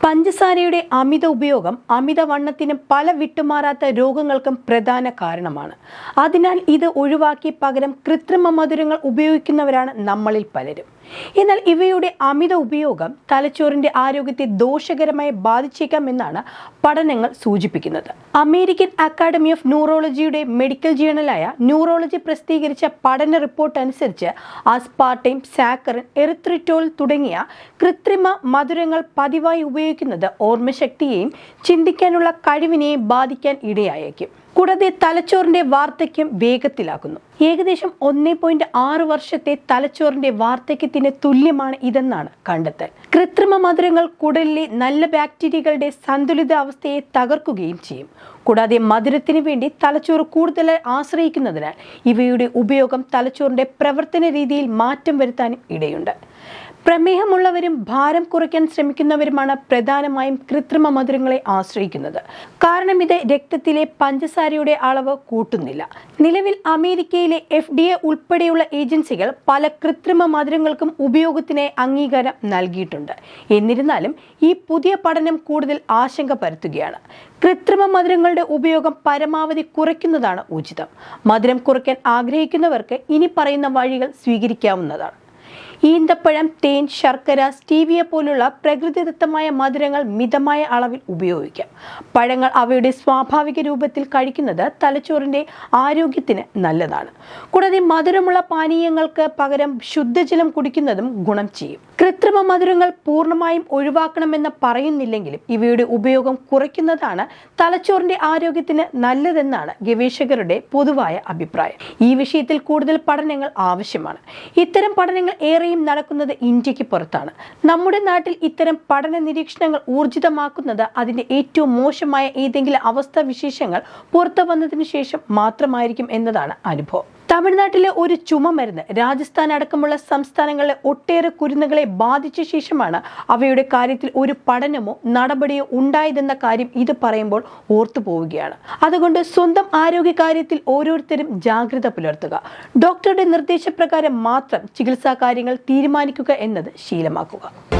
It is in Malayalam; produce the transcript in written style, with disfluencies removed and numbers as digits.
പഞ്ചസാരയുടെ അമിത ഉപയോഗം അമിതവണ്ണത്തിനും പല വിട്ടുമാറാത്ത രോഗങ്ങൾക്കും പ്രധാന കാരണമാണ്. അതിനാൽ ഇത് ഒഴിവാക്കി പകരം കൃത്രിമ മധുരങ്ങൾ ഉപയോഗിക്കുന്നവരാണ് നമ്മളിൽ പലരും. എന്നാൽ ഇവയുടെ അമിത ഉപയോഗം തലച്ചോറിന്റെ ആരോഗ്യത്തെ ദോഷകരമായി ബാധിച്ചേക്കാം എന്നാണ് പഠനങ്ങൾ സൂചിപ്പിക്കുന്നത്. അമേരിക്കൻ അക്കാഡമി ഓഫ് ന്യൂറോളജിയുടെ മെഡിക്കൽ ജേണലായ ന്യൂറോളജി പ്രസിദ്ധീകരിച്ച പഠന റിപ്പോർട്ട് അനുസരിച്ച് ആസ്പാർട്ടൈം, സാക്കറിൻ, എറിത്രിറ്റോൾ തുടങ്ങിയ കൃത്രിമ മധുരങ്ങൾ പതിവായി ഉപയോഗിക്കുന്നത് ഓർമ്മശക്തിയെയും ചിന്തിക്കാനുള്ള കഴിവിനെയും ബാധിക്കാൻ ഇടയായേക്കും. കൂടാതെ തലച്ചോറിന്റെ വാർദ്ധക്യം വേഗത്തിലാക്കുന്നു. ഏകദേശം 1.6 വർഷത്തെ തലച്ചോറിന്റെ വാർദ്ധക്യത്തിന് തുല്യമാണ് ഇതെന്നാണ് കണ്ടെത്തൽ. കൃത്രിമ മധുരങ്ങൾ കുടലിലെ നല്ല ബാക്ടീരിയകളുടെ സന്തുലിതാവസ്ഥയെ തകർക്കുകയും ചെയ്യും. കൂടാതെ മധുരത്തിന് വേണ്ടി തലച്ചോറ് കൂടുതലായി ആശ്രയിക്കുന്നതിനാൽ ഇവയുടെ ഉപയോഗം തലച്ചോറിന്റെ പ്രവർത്തന രീതിയിൽ മാറ്റം വരുത്താനും ഇടയുണ്ട്. പ്രമേഹമുള്ളവരും ഭാരം കുറയ്ക്കാൻ ശ്രമിക്കുന്നവരുമാണ് പ്രധാനമായും കൃത്രിമ മധുരങ്ങളെ ആശ്രയിക്കുന്നത്. കാരണം ഇത് രക്തത്തിലെ പഞ്ചസാരയുടെ അളവ് കൂട്ടുന്നില്ല. നിലവിൽ അമേരിക്കയിലെ FDA ഉൾപ്പെടെയുള്ള ഏജൻസികൾ പല കൃത്രിമ മധുരങ്ങൾക്കും ഉപയോഗത്തിനായി അംഗീകാരം നൽകിയിട്ടുണ്ട്. എന്നിരുന്നാലും ഈ പുതിയ പഠനം കൂടുതൽ ആശങ്ക പരത്തുകയാണ്. കൃത്രിമ മധുരങ്ങളുടെ ഉപയോഗം പരമാവധി കുറയ്ക്കുന്നതാണ് ഉചിതം. മധുരം കുറയ്ക്കാൻ ആഗ്രഹിക്കുന്നവർക്ക് ഇനി പറയുന്ന വഴികൾ സ്വീകരിക്കാവുന്നതാണ്. ഈന്തപ്പഴം, തേൻ, ശർക്കര, സ്റ്റീവിയ പോലുള്ള പ്രകൃതിദത്തമായ മധുരങ്ങൾ മിതമായ അളവിൽ ഉപയോഗിക്കാം. പഴങ്ങൾ അവയുടെ സ്വാഭാവിക രൂപത്തിൽ കഴിക്കുന്നത് തലച്ചോറിന്റെ ആരോഗ്യത്തിന് നല്ലതാണ്. കൂടാതെ മധുരമുള്ള പാനീയങ്ങൾക്ക് പകരം ശുദ്ധജലം കുടിക്കുന്നതും ഗുണം ചെയ്യും. കൃത്രിമ മധുരങ്ങൾ പൂർണ്ണമായും ഒഴിവാക്കണമെന്ന് പറയുന്നില്ലെങ്കിലും ഇവയുടെ ഉപയോഗം കുറയ്ക്കുന്നതാണ് തലച്ചോറിന്റെ ആരോഗ്യത്തിന് നല്ലതെന്നാണ് ഗവേഷകരുടെ പൊതുവായ അഭിപ്രായം. ഈ വിഷയത്തിൽ കൂടുതൽ പഠനങ്ങൾ ആവശ്യമാണ്. ഇത്തരം പഠനങ്ങൾ ഏറെയും നടക്കുന്നത് ഇന്ത്യക്ക് പുറത്താണ്. നമ്മുടെ നാട്ടിൽ ഇത്തരം പഠന നിരീക്ഷണങ്ങൾ ഊർജിതമാക്കുന്നത് അതിന്റെ ഏറ്റവും മോശമായ ഏതെങ്കിലും അവസ്ഥാവിശേഷങ്ങൾ പുറത്തു വന്നതിന് ശേഷം മാത്രമായിരിക്കും എന്നതാണ് അനുഭവം. തമിഴ്നാട്ടിലെ ഒരു ചുമമരുന്ന് രാജസ്ഥാൻ അടക്കമുള്ള സംസ്ഥാനങ്ങളിലെ ഒട്ടേറെ കുരുന്നുകളെ ബാധിച്ച ശേഷമാണ് അവയുടെ കാര്യത്തിൽ ഒരു പഠനമോ നടപടിയോ ഉണ്ടായതെന്ന കാര്യം ഇത് പറയുമ്പോൾ ഓർത്തു പോവുകയാണ്. അതുകൊണ്ട് സ്വന്തം ആരോഗ്യകാര്യത്തിൽ ഓരോരുത്തരും ജാഗ്രത പുലർത്തുക. ഡോക്ടറുടെ നിർദ്ദേശപ്രകാരം മാത്രം ചികിത്സാ കാര്യങ്ങൾ തീരുമാനിക്കുക എന്നത് ശീലമാക്കുക.